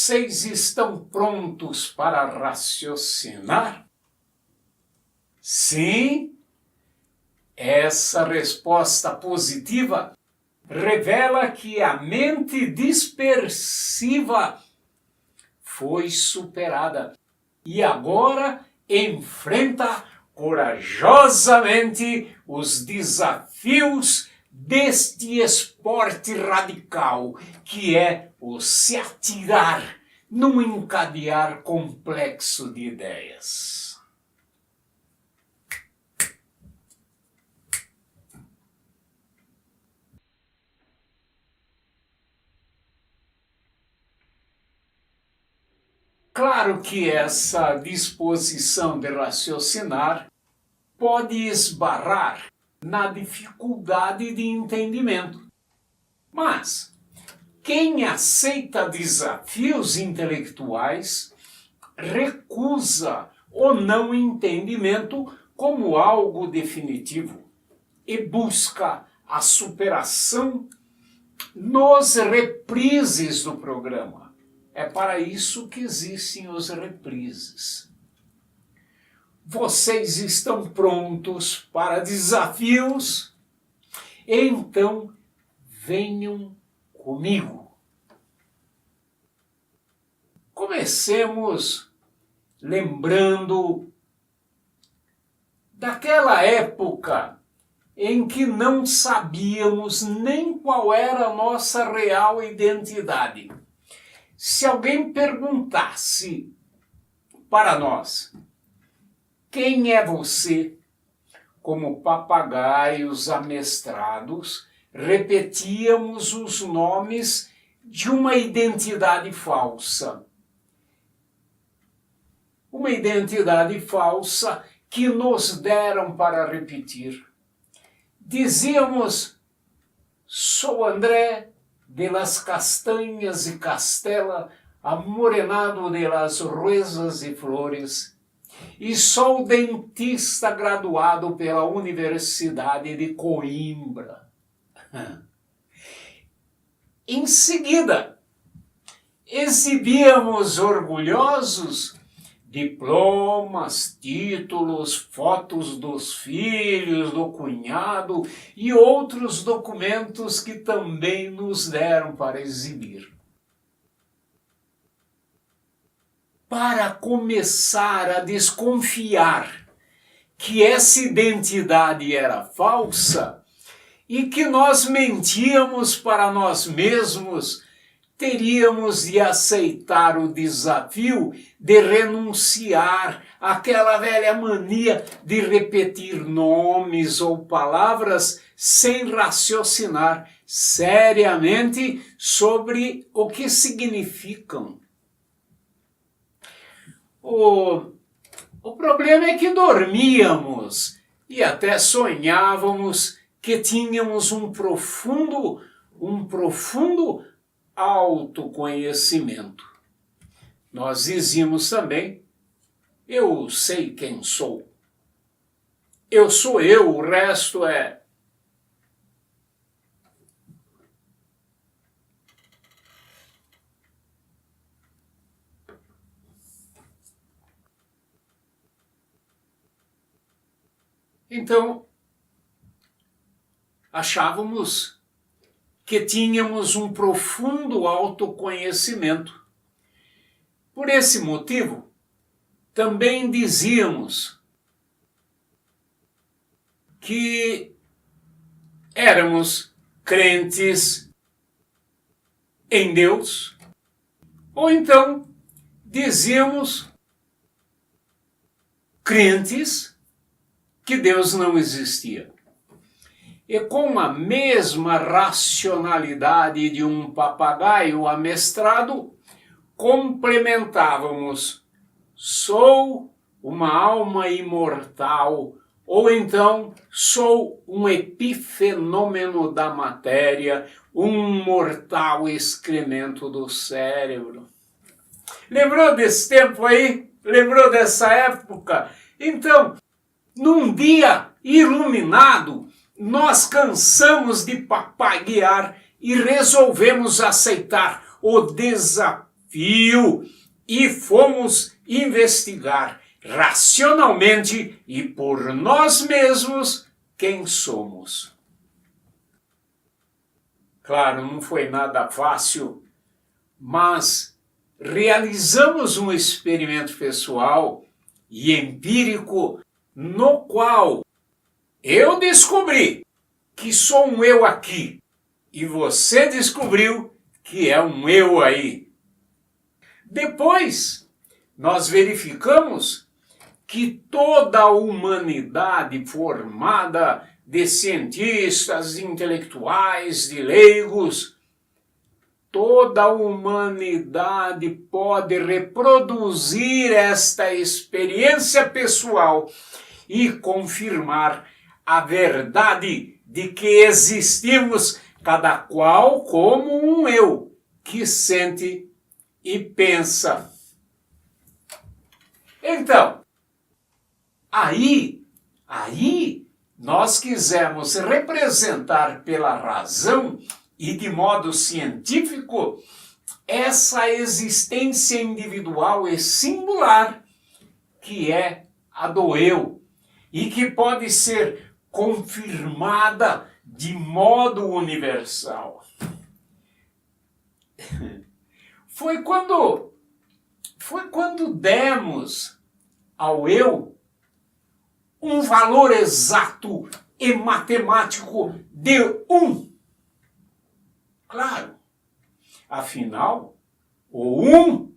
Vocês estão prontos para raciocinar? Sim? Essa resposta positiva revela que a mente dispersiva foi superada e agora enfrenta corajosamente os desafios deste esporte radical, que é o se atirar num encadear complexo de ideias. Claro que essa disposição de raciocinar pode esbarrar na dificuldade de entendimento. Mas quem aceita desafios intelectuais recusa o não entendimento como algo definitivo e busca a superação nos reprises do programa. É para isso que existem os reprises. Vocês estão prontos para desafios? Então, venham comigo. Comecemos lembrando daquela época em que não sabíamos nem qual era a nossa real identidade. Se alguém perguntasse para nós, quem é você? Como papagaios amestrados, repetíamos os nomes de uma identidade falsa. Uma identidade falsa que nos deram para repetir. Dizíamos, sou André de las Castanhas e Castela, amorenado de las Ruesas e Flores, e sou dentista graduado pela Universidade de Coimbra. Em seguida, exibíamos orgulhosos diplomas, títulos, fotos dos filhos, do cunhado e outros documentos que também nos deram para exibir. Para começar a desconfiar que essa identidade era falsa e que nós mentíamos para nós mesmos, teríamos de aceitar o desafio de renunciar àquela velha mania de repetir nomes ou palavras sem raciocinar seriamente sobre o que significam. O problema é que dormíamos e até sonhávamos que tínhamos um profundo autoconhecimento. Nós dizíamos também, eu sei quem sou. Eu sou eu, o resto é... Então, achávamos que tínhamos um profundo autoconhecimento. Por esse motivo, também dizíamos que éramos crentes em Deus, ou então dizíamos crentes que Deus não existia. E com a mesma racionalidade de um papagaio amestrado, complementávamos, sou uma alma imortal, ou então sou um epifenômeno da matéria, um mortal excremento do cérebro. Lembrou desse tempo aí? Lembrou dessa época? Então, num dia iluminado, nós cansamos de papaguear e resolvemos aceitar o desafio fio e fomos investigar racionalmente e por nós mesmos quem somos. Claro, não foi nada fácil, mas realizamos um experimento pessoal e empírico no qual eu descobri que sou um eu aqui e você descobriu que é um eu aí. Depois, nós verificamos que toda a humanidade formada de cientistas, de intelectuais, de leigos, toda a humanidade pode reproduzir esta experiência pessoal e confirmar a verdade de que existimos cada qual como um eu que sente e pensa. Então, aí nós quisemos representar pela razão e de modo científico essa existência individual e singular que é a do eu e que pode ser confirmada de modo universal. Foi quando demos ao eu um valor exato e matemático de 1. Claro, afinal, o 1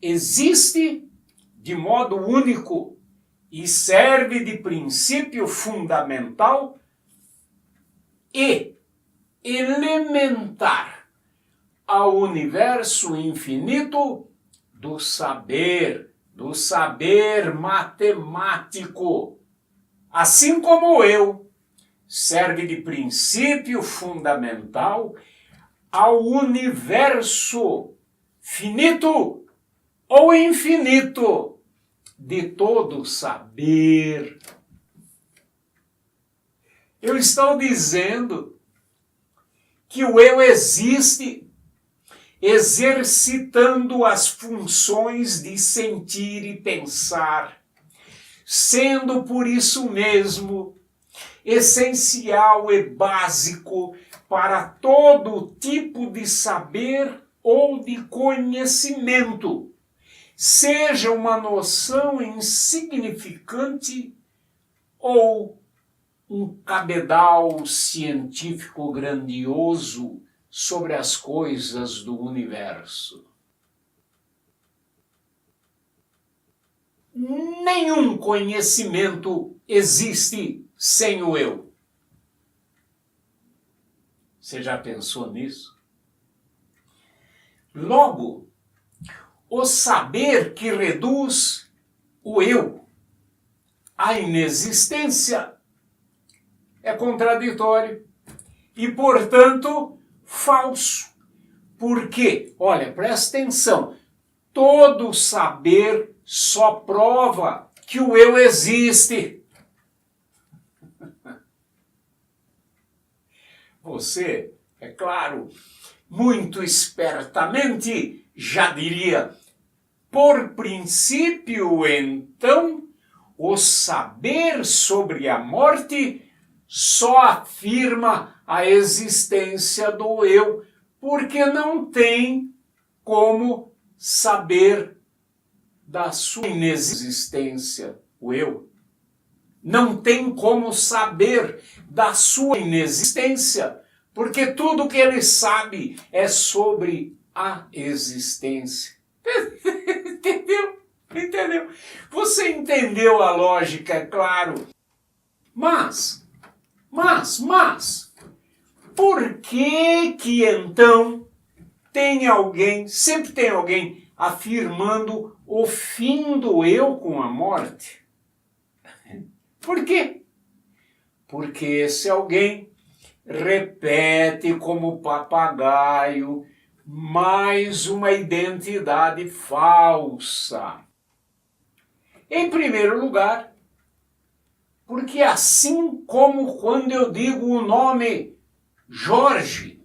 existe de modo único e serve de princípio fundamental e elementar ao universo infinito do saber matemático. Assim como eu, serve de princípio fundamental ao universo finito ou infinito de todo saber. Eu estou dizendo que o eu existe exercitando as funções de sentir e pensar, sendo por isso mesmo essencial e básico para todo tipo de saber ou de conhecimento, seja uma noção insignificante ou um cabedal científico grandioso sobre as coisas do universo. Nenhum conhecimento existe sem o eu. Você já pensou nisso? Logo, o saber que reduz o eu à inexistência é contraditório e, portanto, falso. Por quê? Olha, presta atenção. Todo saber só prova que o eu existe. Você, é claro, muito espertamente já diria, por princípio, então, o saber sobre a morte só afirma a existência do eu, porque não tem como saber da sua inexistência, o eu. Não tem como saber da sua inexistência, porque tudo que ele sabe é sobre a existência. Entendeu? Entendeu? Você entendeu a lógica, é claro. Mas, por que então sempre tem alguém afirmando o fim do eu com a morte? Por quê? Porque esse alguém repete como papagaio mais uma identidade falsa. Em primeiro lugar, porque assim como quando eu digo o nome Jorge,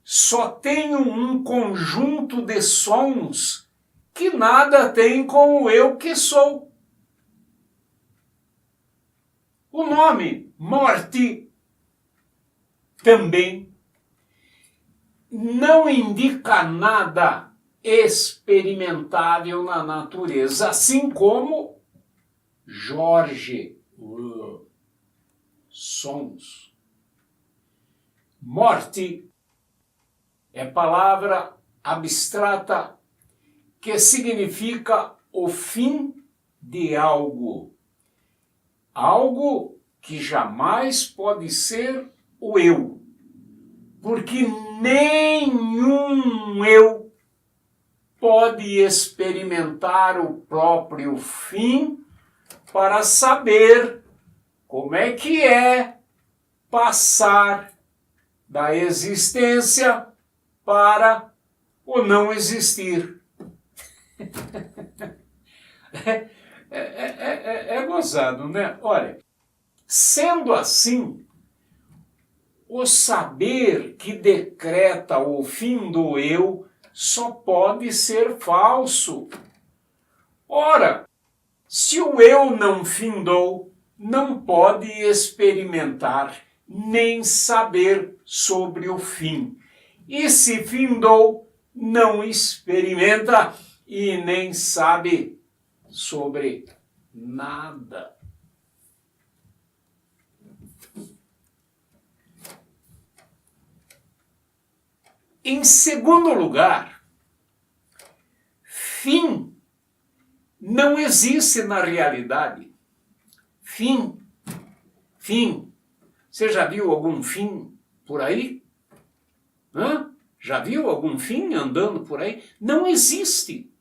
só tenho um conjunto de sons que nada tem com o eu que sou. O nome morte também não indica nada experimentável na natureza, assim como Jorge, sons. Morte é palavra abstrata que significa o fim de algo. Algo que jamais pode ser o eu. Porque nenhum eu pode experimentar o próprio fim para saber como é que é passar da existência para o não existir. É gozado, né? Olha, sendo assim, o saber que decreta o fim do eu só pode ser falso. Ora, se o eu não findou, não pode experimentar nem saber sobre o fim. E se findou, não experimenta e nem sabe sobre nada. Em segundo lugar, fim não existe na realidade. Fim. Você já viu algum fim por aí? Já viu algum fim andando por aí? Não existe.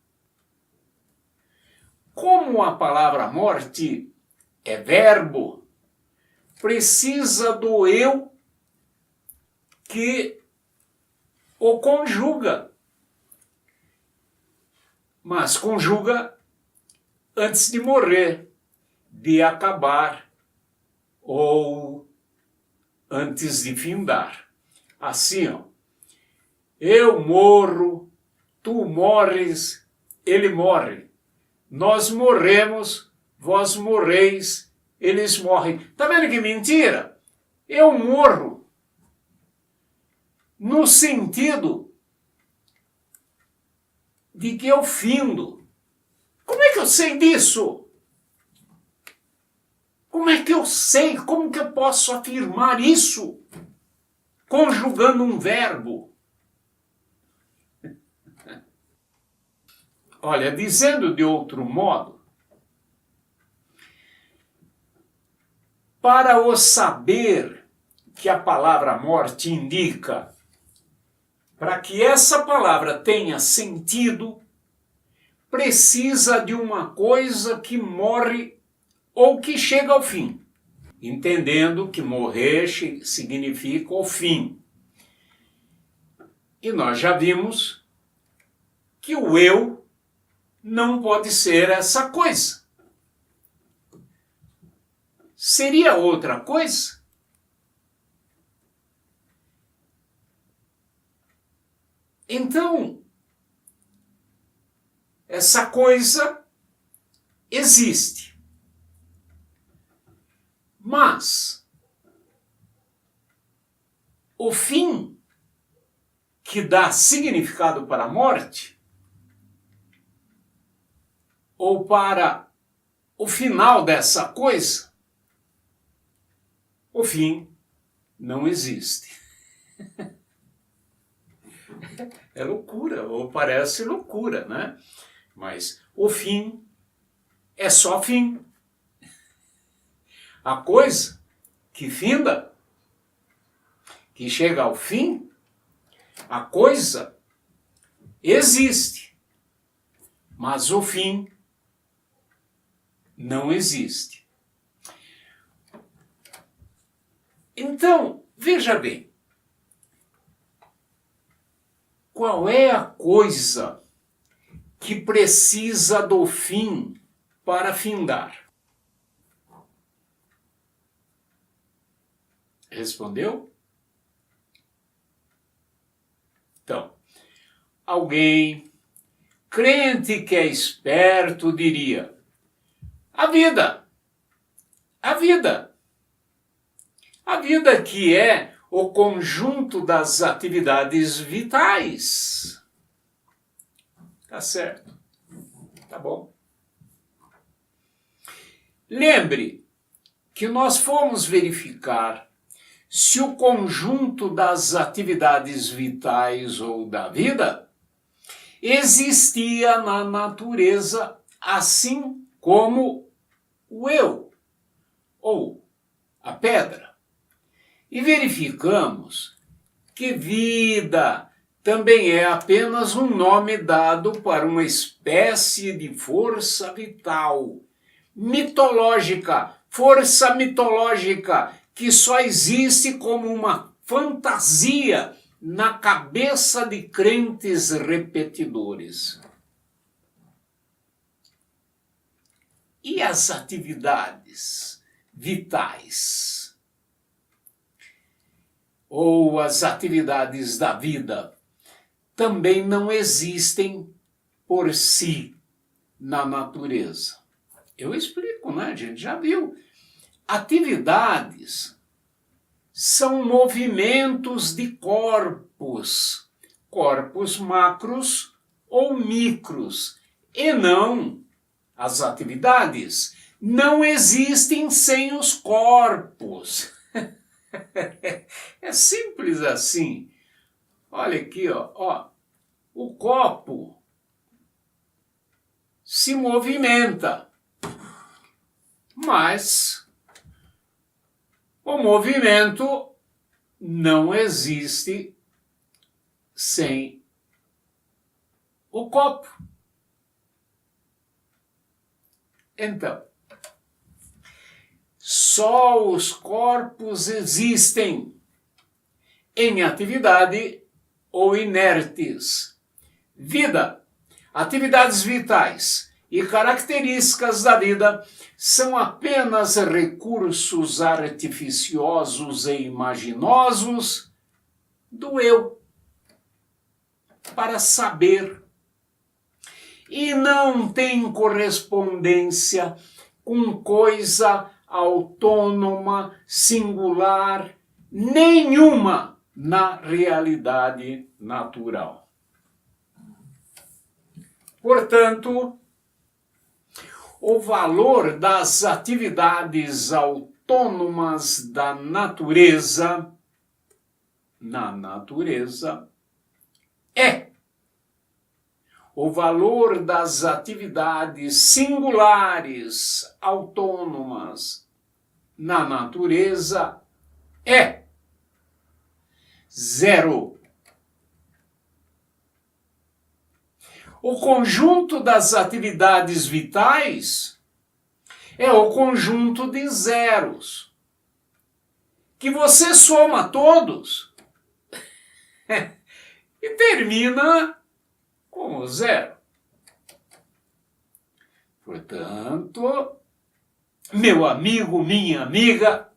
Como a palavra morte é verbo, precisa do eu que o conjuga. Mas conjuga antes de morrer, de acabar ou antes de findar. Assim, ó, eu morro, tu morres, ele morre. Nós morremos, vós morreis, eles morrem. Tá vendo que mentira? Eu morro no sentido de que eu findo. Como é que eu sei disso? Como é que eu sei? Como que eu posso afirmar isso? Conjugando um verbo. Olha, dizendo de outro modo, para o saber que a palavra morte indica, para que essa palavra tenha sentido, precisa de uma coisa que morre ou que chega ao fim, entendendo que morrer significa o fim. E nós já vimos que o eu não pode ser essa coisa. Seria outra coisa? Então, essa coisa existe. Mas o fim que dá significado para a morte, ou para o final dessa coisa, o fim não existe. É loucura, ou parece loucura, né? Mas o fim é só fim. A coisa que finda, que chega ao fim, a coisa existe, mas o fim não existe. Então, veja bem, qual é a coisa que precisa do fim para findar? Respondeu? Então, alguém crente que é esperto diria: a vida, a vida, a vida que é o conjunto das atividades vitais. Tá certo, tá bom. Lembre que nós fomos verificar se o conjunto das atividades vitais ou da vida existia na natureza, assim como o eu ou a pedra. E verificamos que vida também é apenas um nome dado para uma espécie de força vital, mitológica, força mitológica, que só existe como uma fantasia na cabeça de crentes repetidores. E as atividades vitais? Ou as atividades da vida também não existem por si na natureza. Eu explico, né? A gente já viu. Atividades são movimentos de corpos, corpos macros ou micros, e não as atividades. Não existem sem os corpos. É simples assim. Olha aqui, ó, o copo se movimenta, mas o movimento não existe sem o copo. Então, só os corpos existem em atividade ou inertes. Vida, atividades vitais e características da vida são apenas recursos artificiosos e imaginosos do eu para saber, e não tem correspondência com coisa autônoma, singular, nenhuma na realidade natural. Portanto, o valor das atividades autônomas da natureza, na natureza, é o valor das atividades singulares, autônomas, na natureza, é zero. O conjunto das atividades vitais é o conjunto de zeros, que você soma todos e termina com o zero. Portanto, meu amigo, minha amiga,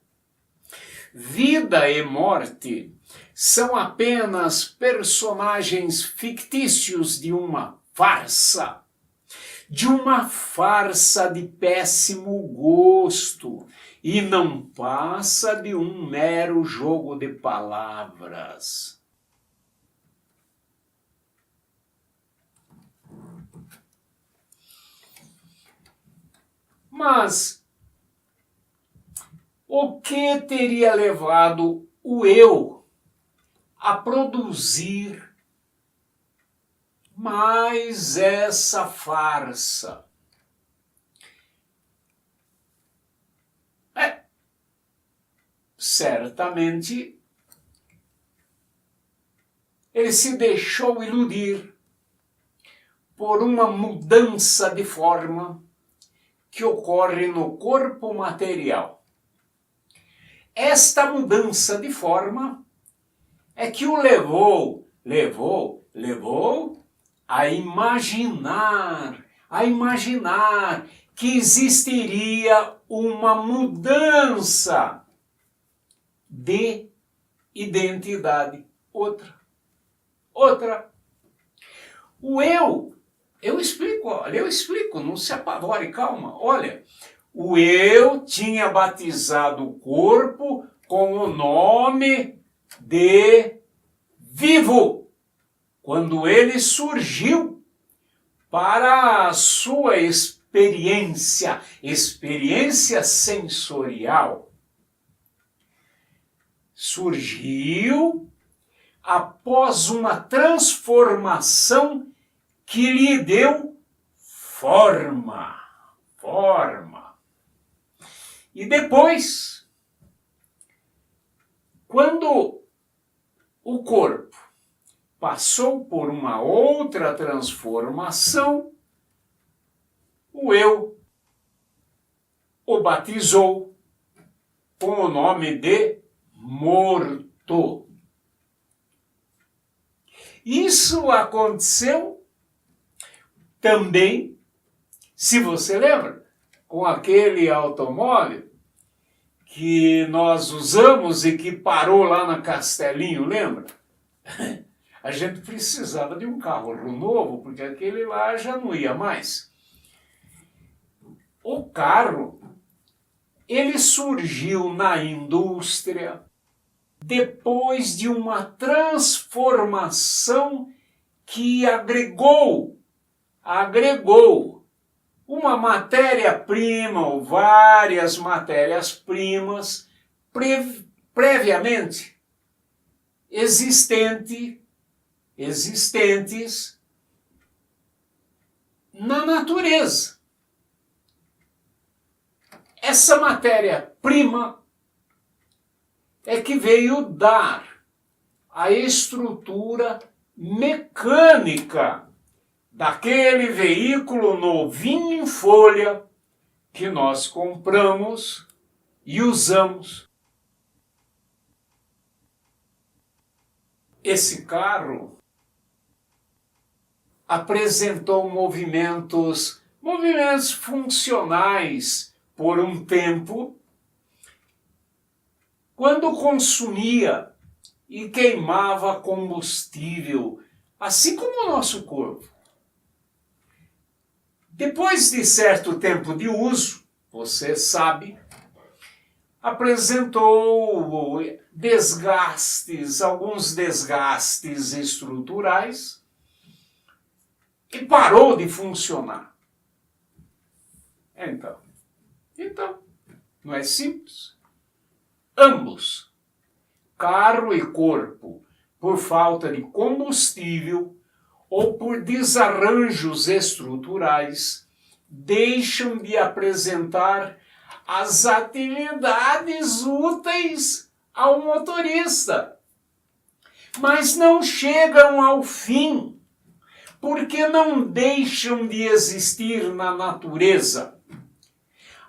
vida e morte são apenas personagens fictícios de uma farsa de péssimo gosto, e não passa de um mero jogo de palavras. Mas o que teria levado o eu a produzir mais essa farsa? Certamente ele se deixou iludir por uma mudança de forma que ocorre no corpo material. Esta mudança de forma é que o levou a imaginar que existiria uma mudança de identidade outra. Outra, o eu explico, olha, eu explico, não se apavore, calma. Olha, o eu tinha batizado o corpo com o nome de vivo, quando ele surgiu para a sua experiência sensorial. Surgiu após uma transformação que lhe deu forma. E depois, quando o corpo passou por uma outra transformação, o eu o batizou com o nome de morto. Isso aconteceu também, se você lembra, com aquele automóvel que nós usamos e que parou lá na Castelinho, lembra? A gente precisava de um carro novo, porque aquele lá já não ia mais. O carro, ele surgiu na indústria depois de uma transformação que agregou uma matéria-prima ou várias matérias-primas previamente existentes na natureza. Essa matéria-prima é que veio dar a estrutura mecânica daquele veículo novinho em folha que nós compramos e usamos. Esse carro apresentou movimentos funcionais por um tempo, quando consumia e queimava combustível, assim como o nosso corpo. Depois de certo tempo de uso, você sabe, apresentou alguns desgastes estruturais e parou de funcionar. Então, não é simples? Ambos, carro e corpo, por falta de combustível ou por desarranjos estruturais, deixam de apresentar as atividades úteis ao motorista, mas não chegam ao fim, porque não deixam de existir na natureza.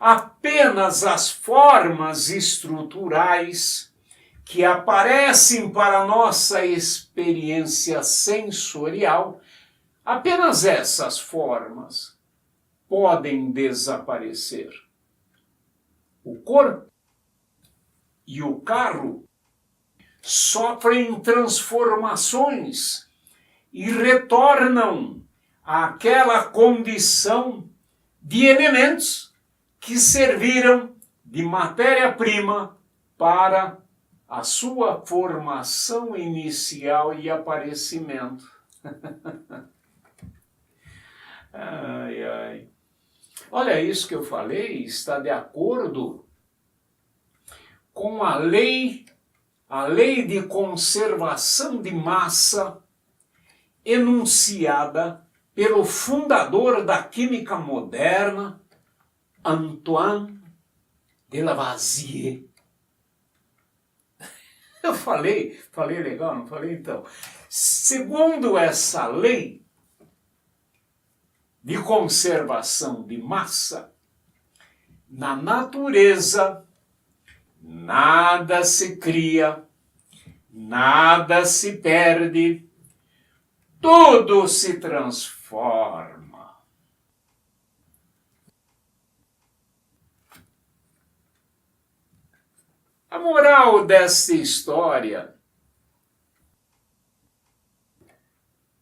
Apenas as formas estruturais que aparecem para a nossa experiência sensorial, apenas essas formas podem desaparecer. O corpo e o carro sofrem transformações e retornam àquela condição de elementos que serviram de matéria-prima para a sua formação inicial e aparecimento. Ai. Olha, isso que eu falei está de acordo com a lei de conservação de massa enunciada pelo fundador da química moderna, Antoine de Lavoisier. Eu falei legal, não falei então? Segundo essa lei de conservação de massa, na natureza, nada se cria, nada se perde, tudo se transforma. A moral desta história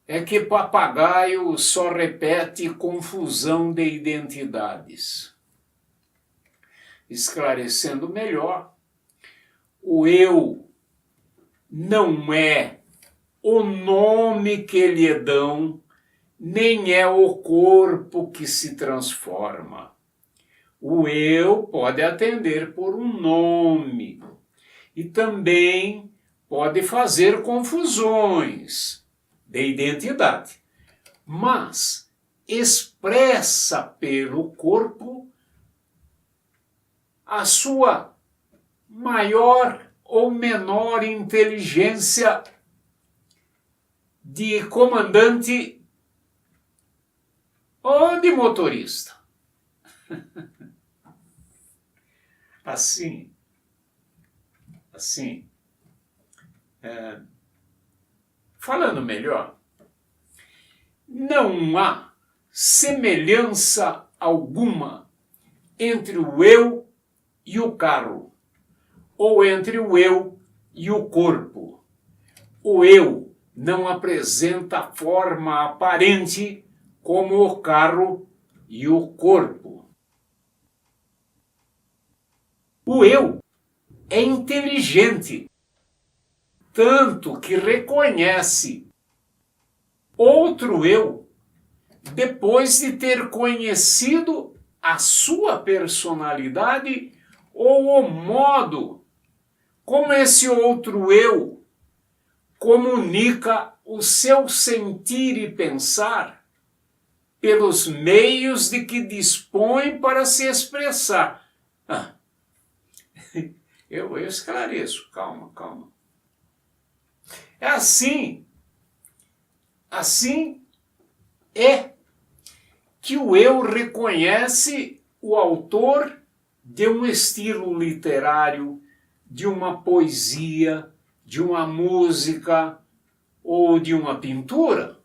é que papagaio só repete confusão de identidades. Esclarecendo melhor, o eu não é o nome que lhe dão, nem é o corpo que se transforma. O eu pode atender por um nome e também pode fazer confusões de identidade, mas expressa pelo corpo a sua maior ou menor inteligência de comandante ou de motorista. Assim, falando melhor, não há semelhança alguma entre o eu e o carro, ou entre o eu e o corpo. O eu não apresenta forma aparente como o carro e o corpo. O eu é inteligente, tanto que reconhece outro eu depois de ter conhecido a sua personalidade ou o modo como esse outro eu comunica o seu sentir e pensar pelos meios de que dispõe para se expressar. Eu esclareço, calma. É assim é que o eu reconhece o autor de um estilo literário, de uma poesia, de uma música ou de uma pintura.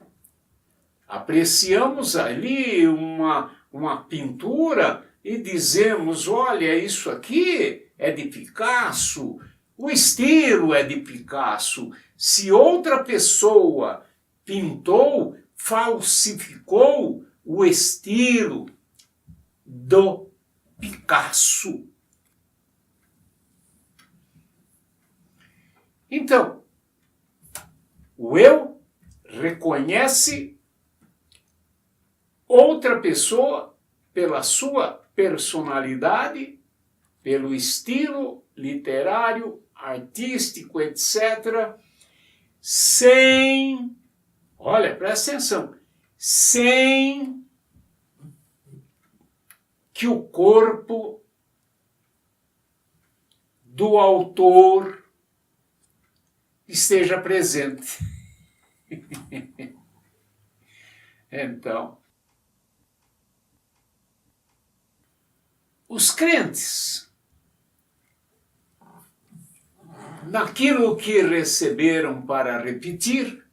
Apreciamos ali uma pintura e dizemos, olha, isso aqui é de Picasso, o estilo é de Picasso. Se outra pessoa pintou, falsificou o estilo do Picasso. Então, o eu reconhece outra pessoa pela sua personalidade, pelo estilo literário, artístico, etc., sem, olha, presta atenção, sem que o corpo do autor esteja presente. Então, os crentes, naquilo que receberam para repetir,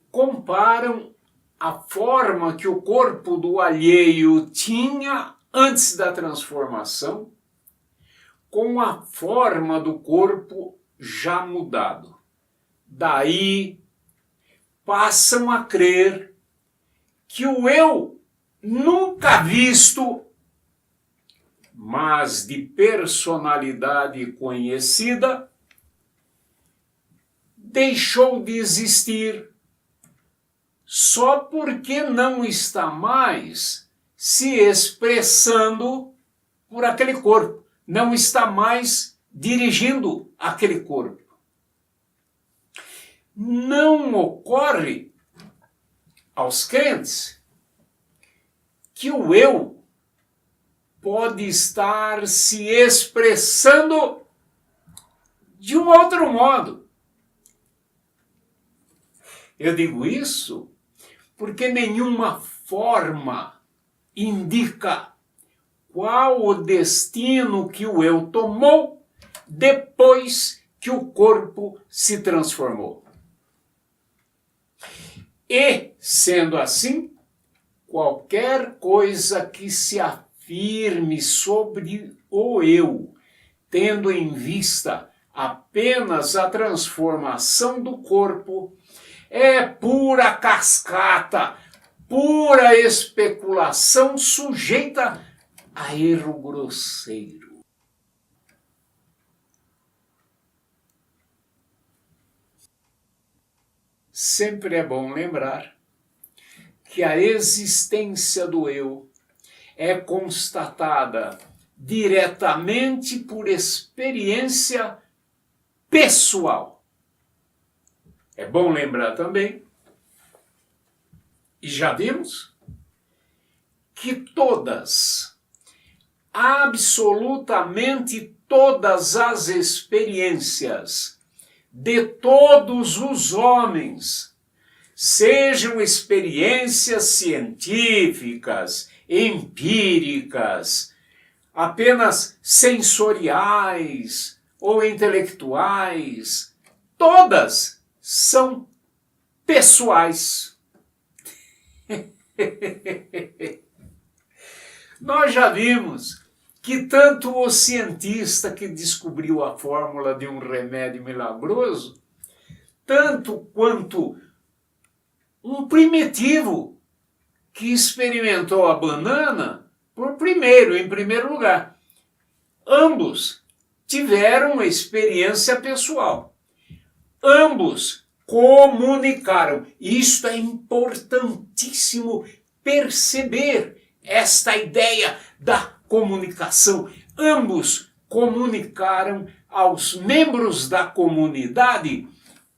comparam a forma que o corpo do alheio tinha antes da transformação com a forma do corpo já mudado. Daí passam a crer que o eu nunca visto, mas de personalidade conhecida, deixou de existir só porque não está mais se expressando por aquele corpo, não está mais dirigindo aquele corpo. Não ocorre aos crentes que o eu pode estar se expressando de um outro modo. Eu digo isso porque nenhuma forma indica qual o destino que o eu tomou depois que o corpo se transformou. E, sendo assim, qualquer coisa que se afirme sobre o eu, tendo em vista apenas a transformação do corpo, é pura cascata, pura especulação sujeita a erro grosseiro. Sempre é bom lembrar que a existência do eu é constatada diretamente por experiência pessoal. É bom lembrar também, e já vimos, que absolutamente todas as experiências de todos os homens, sejam experiências científicas, empíricas, apenas sensoriais ou intelectuais, todas são pessoais. Nós já vimos que tanto o cientista que descobriu a fórmula de um remédio milagroso, tanto quanto um primitivo que experimentou a banana em primeiro lugar. Ambos tiveram experiência pessoal. Ambos comunicaram. Isto é importantíssimo perceber, esta ideia da comunicação. Ambos comunicaram aos membros da comunidade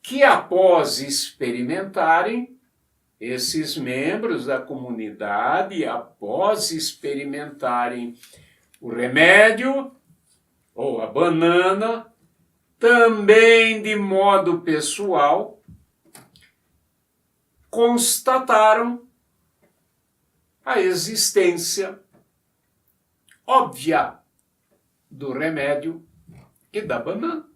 que, após experimentarem, esses membros da comunidade, após experimentarem o remédio ou a banana, também de modo pessoal, constataram a existência óbvia do remédio e da banana.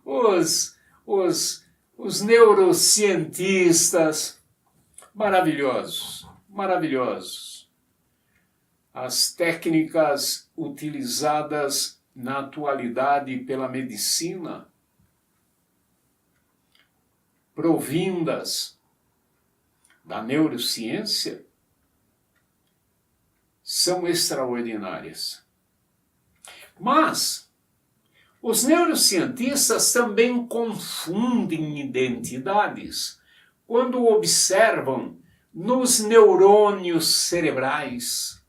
Os neurocientistas, maravilhosos. As técnicas utilizadas na atualidade pela medicina, provindas da neurociência, são extraordinárias. Mas os neurocientistas também confundem identidades quando observam nos neurônios cerebrais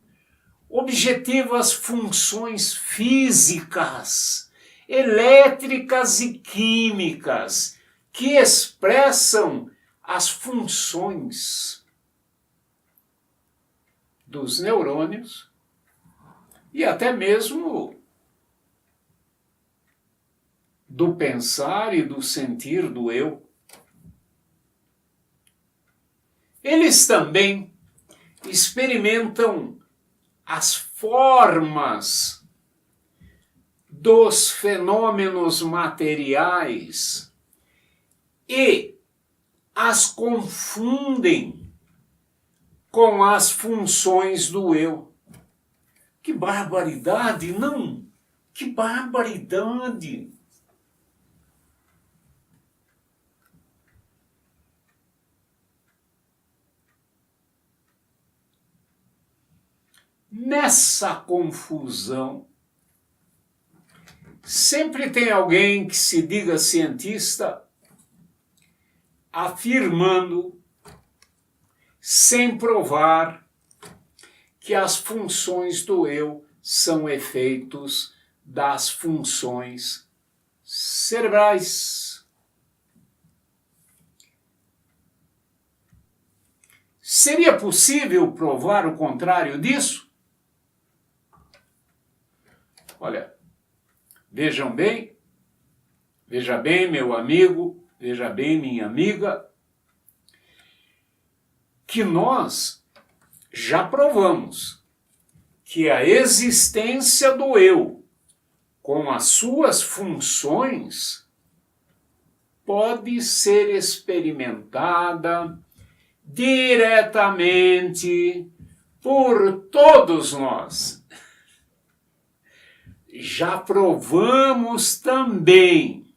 objetivas funções físicas, elétricas e químicas que expressam as funções dos neurônios e até mesmo do pensar e do sentir do eu. Eles também experimentam as formas dos fenômenos materiais e as confundem com as funções do eu. Que barbaridade, não? Que barbaridade! Nessa confusão, sempre tem alguém que se diga cientista afirmando, sem provar, que as funções do eu são efeitos das funções cerebrais. Seria possível provar o contrário disso? Olha, veja bem, meu amigo, veja bem, minha amiga, que nós já provamos que a existência do eu, com as suas funções, pode ser experimentada diretamente por todos nós. Já provamos também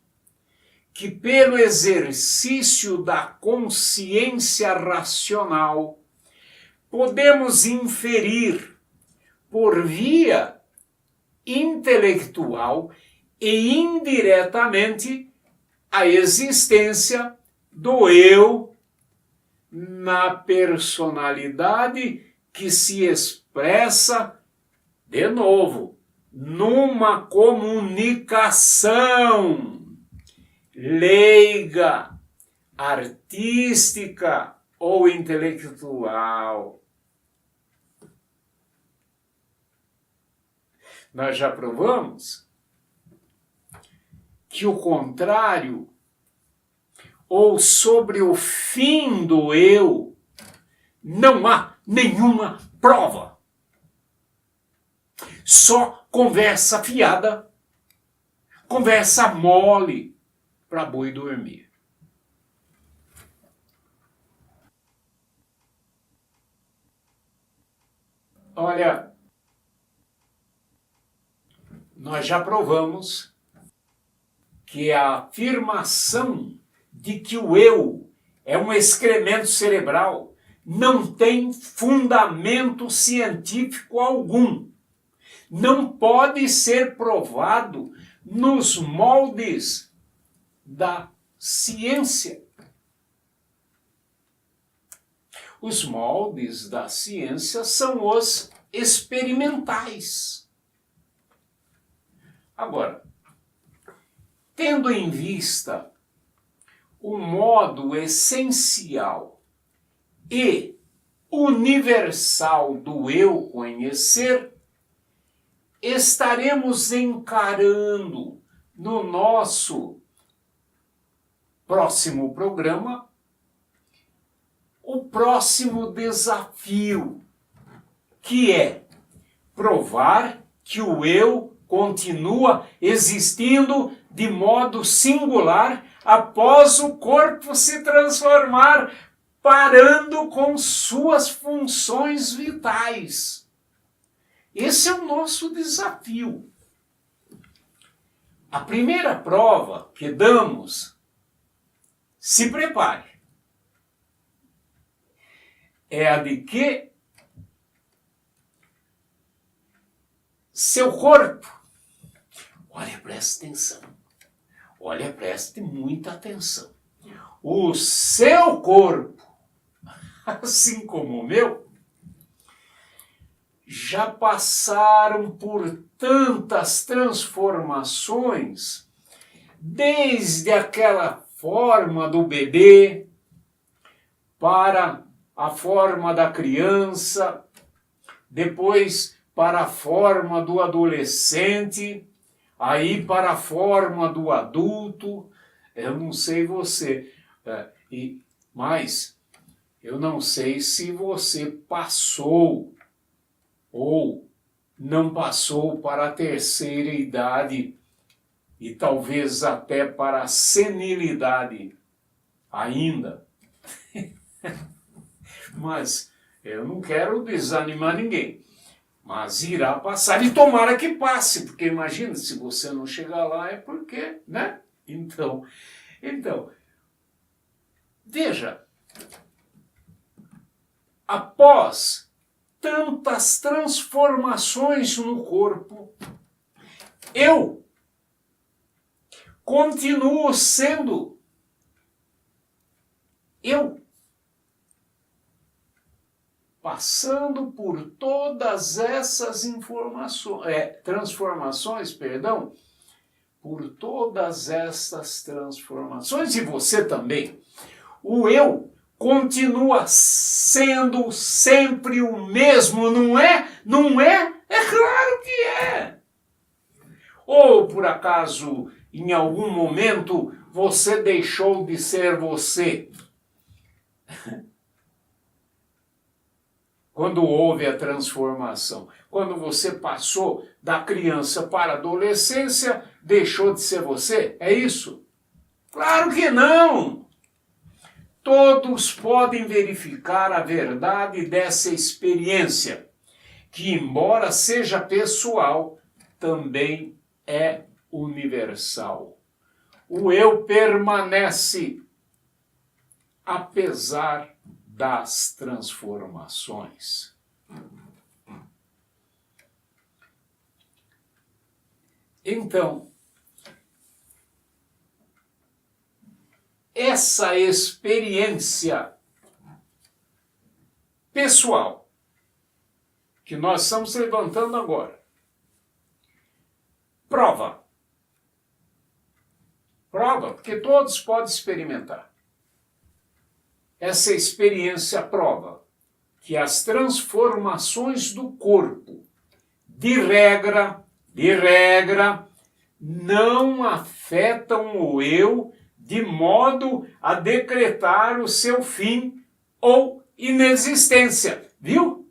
que pelo exercício da consciência racional podemos inferir por via intelectual e indiretamente a existência do eu na personalidade que se expressa, de novo, numa comunicação leiga, artística ou intelectual. Nós já provamos que o contrário, ou sobre o fim do eu, não há nenhuma prova. Só conversa fiada, conversa mole para boi dormir. Olha, nós já provamos que a afirmação de que o eu é um excremento cerebral não tem fundamento científico algum. Não pode ser provado nos moldes da ciência. Os moldes da ciência são os experimentais. Agora, tendo em vista o modo essencial e universal do eu conhecer, estaremos encarando no nosso próximo programa o próximo desafio, que é provar que o eu continua existindo de modo singular após o corpo se transformar, parando com suas funções vitais. Esse é o nosso desafio. A primeira prova que damos, se prepare, é a de que seu corpo, olha, preste atenção, olha, preste muita atenção, o seu corpo, assim como o meu, já passaram por tantas transformações, desde aquela forma do bebê para a forma da criança, depois para a forma do adolescente, aí para a forma do adulto. Eu não sei você, mas eu não sei se você passou ou não passou para a terceira idade e talvez até para a senilidade ainda. Mas eu não quero desanimar ninguém. Mas irá passar e tomara que passe, porque imagina, se você não chegar lá é porque, né? Então, veja, após tantas transformações no corpo, eu continuo sendo eu, passando por todas essas transformações, por todas essas transformações, e você também. O eu continua sendo sempre o mesmo, não é? Não é? É claro que é. Ou, por acaso, em algum momento, você deixou de ser você? Quando houve a transformação. Quando você passou da criança para a adolescência, deixou de ser você? É isso? Claro que não! Todos podem verificar a verdade dessa experiência, que, embora seja pessoal, também é universal. o eu permanece apesar das transformações. Então, essa experiência pessoal que nós estamos levantando agora, prova, porque todos podem experimentar. Essa experiência prova que as transformações do corpo, de regra, não afetam o eu de modo a decretar o seu fim ou inexistência. Viu?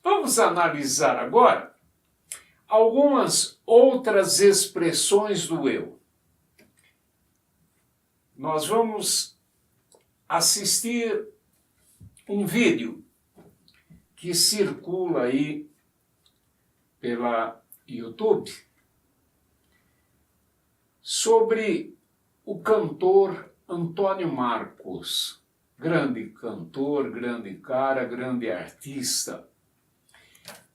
Vamos analisar agora algumas outras expressões do eu. Nós vamos assistir um vídeo que circula aí pela YouTube sobre o cantor Antônio Marcos, grande cantor, grande cara, grande artista.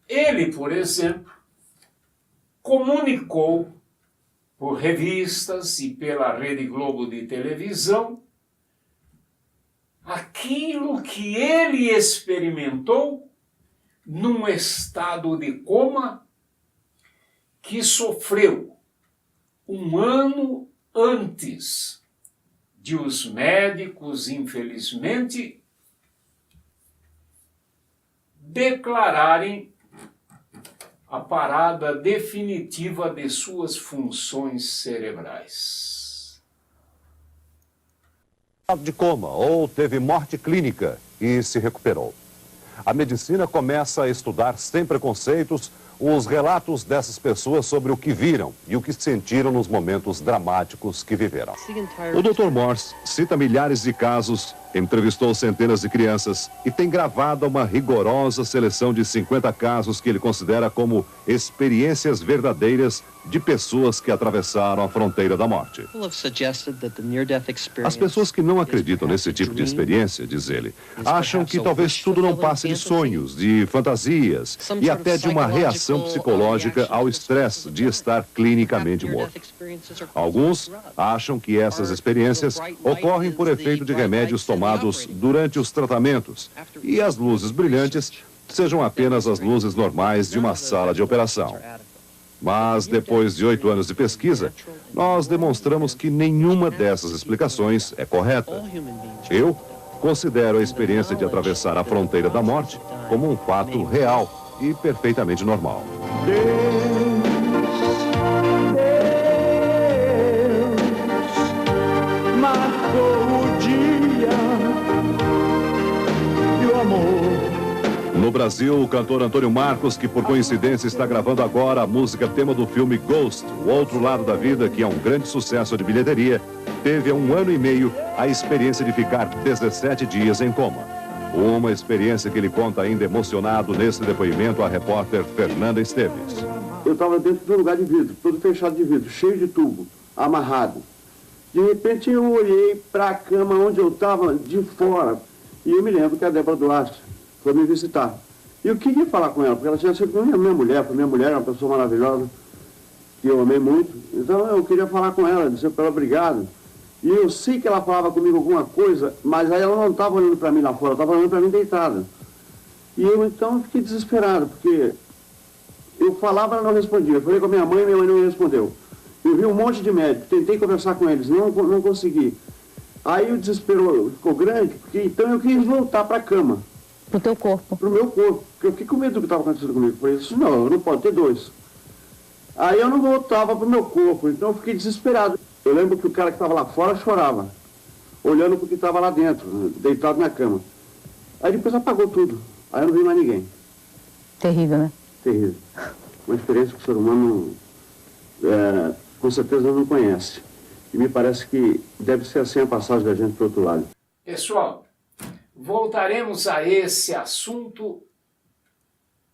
Ele, por exemplo, comunicou por revistas e pela Rede Globo de televisão aquilo que ele experimentou num estado de coma que sofreu um ano antes de os médicos, infelizmente, declararem a parada definitiva de suas funções cerebrais. De coma ou teve morte clínica e se recuperou. A medicina começa a estudar sem preconceitos os relatos dessas pessoas sobre o que viram e o que sentiram nos momentos dramáticos que viveram. O Dr. Morse cita milhares de casos, entrevistou centenas de crianças e tem gravado uma rigorosa seleção de 50 casos que ele considera como experiências verdadeiras de pessoas que atravessaram a fronteira da morte. As pessoas que não acreditam nesse tipo de experiência, diz ele, acham que talvez tudo não passe de sonhos, de fantasias e até de uma reação psicológica ao estresse de estar clinicamente morto. Alguns acham que essas experiências ocorrem por efeito de remédios tomados durante os tratamentos e as luzes brilhantes sejam apenas as luzes normais de uma sala de operação. Mas, depois de 8 anos de pesquisa, nós demonstramos que nenhuma dessas explicações é correta. Eu considero a experiência de atravessar a fronteira da morte como um fato real e perfeitamente normal. Deus marcou o dia e o amor. No Brasil, o cantor Antônio Marcos, que por coincidência está gravando agora a música tema do filme Ghost, O Outro Lado da Vida, que é um grande sucesso de bilheteria, teve há 1 ano e meio a experiência de ficar 17 dias em coma. Uma experiência que ele conta ainda emocionado nesse depoimento à repórter Fernanda Esteves. Eu estava dentro de um lugar de vidro, todo fechado de vidro, cheio de tubo, amarrado. De repente eu olhei para a cama onde eu estava, de fora, e eu me lembro que a Débora Duarte foi me visitar. E eu queria falar com ela, porque ela tinha sido minha mulher, foi minha mulher, é uma pessoa maravilhosa, que eu amei muito. Então eu queria falar com ela, dizer para ela obrigado. E eu sei que ela falava comigo alguma coisa, mas aí ela não estava olhando para mim lá fora, ela estava olhando para mim deitada. E eu então fiquei desesperado, porque eu falava, ela não respondia. Eu falei com a minha mãe não me respondeu. Eu vi um monte de médicos, tentei conversar com eles, não consegui. Aí o desespero ficou grande, porque então eu quis voltar para a cama. Pro teu corpo. Pro meu corpo, porque eu fiquei com medo do que estava acontecendo comigo. Eu falei, isso não, eu não posso ter 2. Aí eu não voltava pro meu corpo, então eu fiquei desesperado. Eu lembro que o cara que estava lá fora chorava, olhando para o que estava lá dentro, deitado na cama. Aí depois apagou tudo, aí eu não vi mais ninguém. Terrível, né? Terrível. Uma experiência que o ser humano com certeza não conhece. E me parece que deve ser assim a passagem da gente para o outro lado. Pessoal, voltaremos a esse assunto,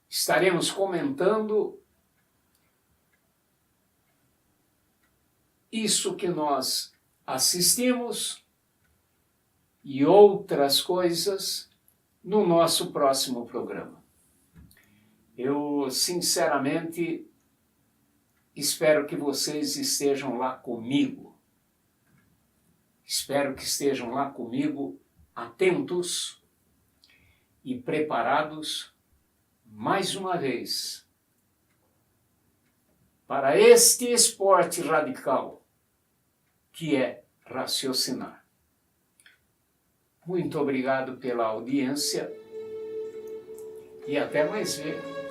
estaremos comentando isso que nós assistimos e outras coisas no nosso próximo programa. Eu, sinceramente, espero que vocês estejam lá comigo. Espero que estejam lá comigo, atentos e preparados, mais uma vez, para este esporte radical, que é raciocinar. Muito obrigado pela audiência e até mais ver.